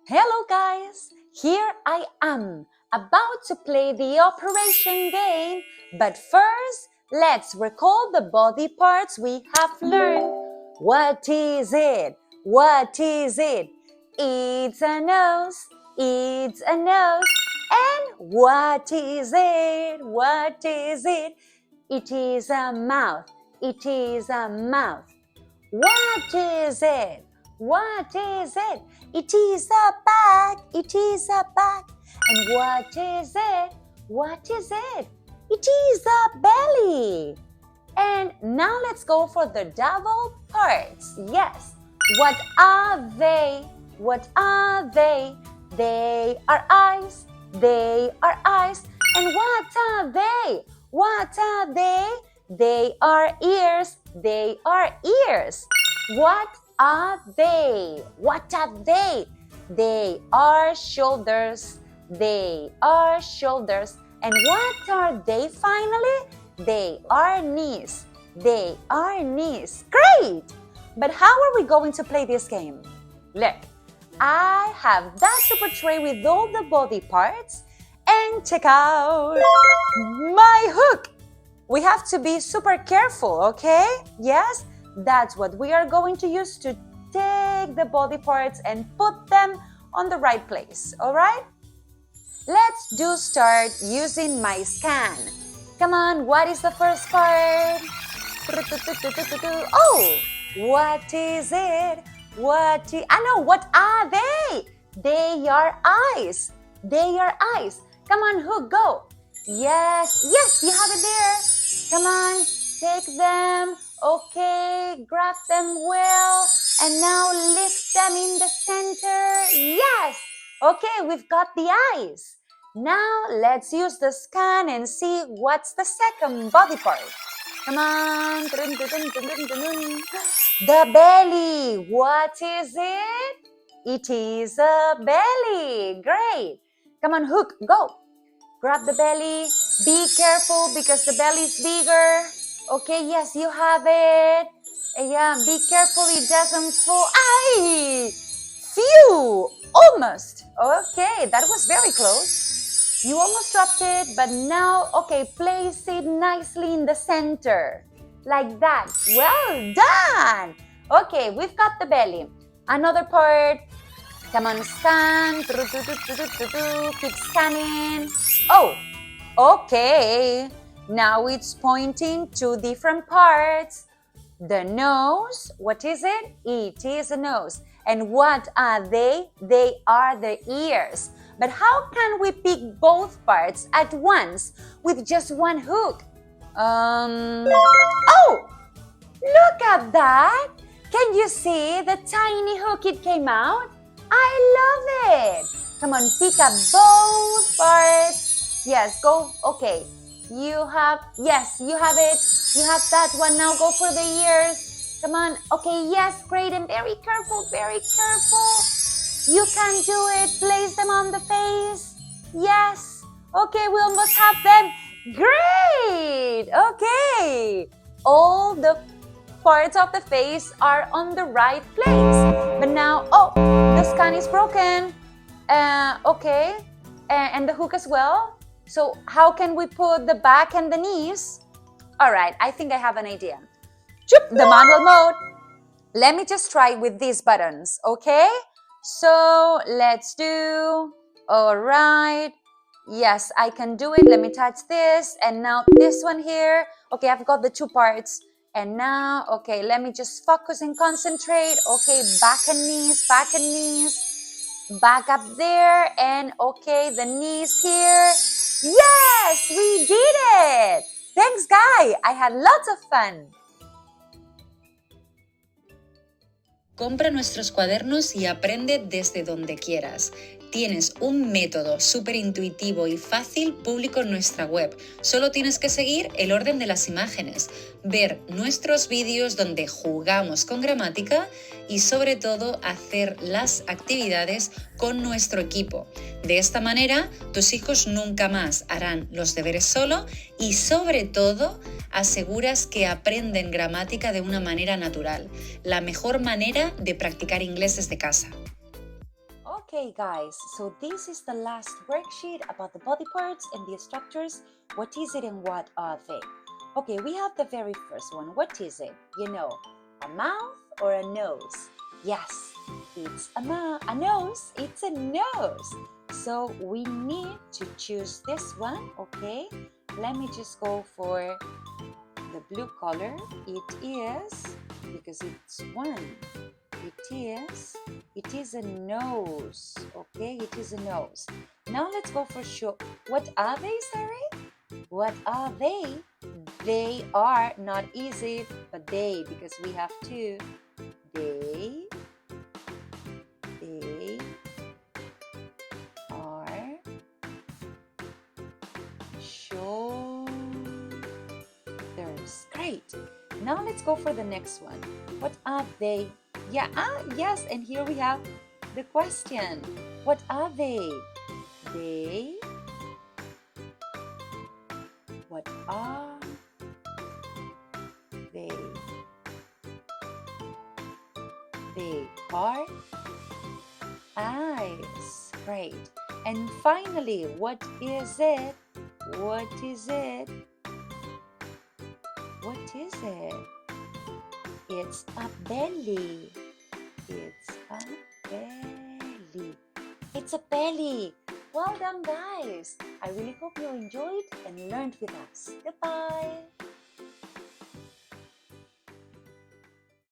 Hello guys! Here I am, about to play the operation game, but first, let's recall the body parts we have learned. What is it? What is it? It's a nose, it's a nose. And what is it? What is it? It is a mouth, it is a mouth. What is it? What is it? It is a bag. It is a bag. And what is it? What is it? It is a belly. And now let's go for the double parts. Yes. What are they? What are they? They are eyes. They are eyes. And what are they? What are they? They are ears. They are ears. What are they? What are they? They are shoulders. They are shoulders. And what are they finally? They are knees. They are knees. Great! But how are we going to play this game? Look, I have that super tray with all the body parts. And check out my hook. We have to be super careful, okay? Yes? That's what we are going to use to take the body parts and put them on the right place, all right? Let's start using my scan. Come on, what is the first part? Oh, what is it? What are they? They are eyes. They are eyes. Come on, Hook, go. Yes, you have it there. Come on, take them. Okay, grab them well. And now lift them in the center. Yes. Okay, we've got the eyes. Now let's use the scan and see what's the second body part. Come on. The belly. What is it? It is a belly. Great. Come on, Hook, go. Grab the belly. Be careful because the belly is bigger. Okay, yes, you have it. Yeah, be careful it doesn't fall. Ay! Phew! Almost. Okay, that was very close. You almost dropped it, but now, okay, place it nicely in the center. Like that. Well done! Okay, we've got the belly. Another part. Come on, scan. Keep scanning. Oh, okay. Now it's pointing to different parts. The nose, what is it? It is a nose. And what are they? They are the ears. But how can we pick both parts at once with just one hook? Oh, look at that. Can you see the tiny hook it came out? I love it. Come on, pick up both parts. Yes, go. Okay. You have it. You have that one. Now go for the ears. Come on. Okay, yes, great. And very careful, very careful. You can do it. Place them on the face. Yes. Okay, we almost have them. Great. Okay. All the parts of the face are on the right place. But now, the scan is broken. Okay. And the hook as well. So how can we put the back and the knees? All right, I think I have an idea. The manual mode. Let me just try with these buttons, okay? So let's do, all right. Yes, I can do it. Let me touch this. And now this one here. Okay, I've got the two parts. And now, okay, let me just focus and concentrate. Okay, back and knees, back up there. And okay, the knees here. Yes, we did it. Thanks, Guy. I had lots of fun. Compra nuestros cuadernos y aprende desde donde quieras. Tienes un método súper intuitivo y fácil público en nuestra web. Solo tienes que seguir el orden de las imágenes, ver nuestros vídeos donde jugamos con gramática y sobre todo hacer las actividades con nuestro equipo. De esta manera, tus hijos nunca más harán los deberes solo y sobre todo aseguras que aprenden gramática de una manera natural, la mejor manera de practicar inglés desde casa. Okay guys, so this is the last worksheet about the body parts and the structures. What is it and what are they? Okay, we have the very first one. What is it? You know, a mouth or a nose? Yes, it's a nose. It's a nose. So we need to choose this one, okay? Let me just go for the blue color. It is, because it's one. It is a nose, okay? It is a nose. Now let's go for sure. What are they, Sari? What are they? They are not easy, but they, because we have two. They are shoulders. Great. Now let's go for the next one. What are they? Yeah, yes, and here we have the question. What are they? What are they? They are eyes. Great. And finally, what is it? What is it? What is it? It's a belly. It's a belly. It's a belly. Well done, guys. I really hope you enjoyed and learned with us. Goodbye.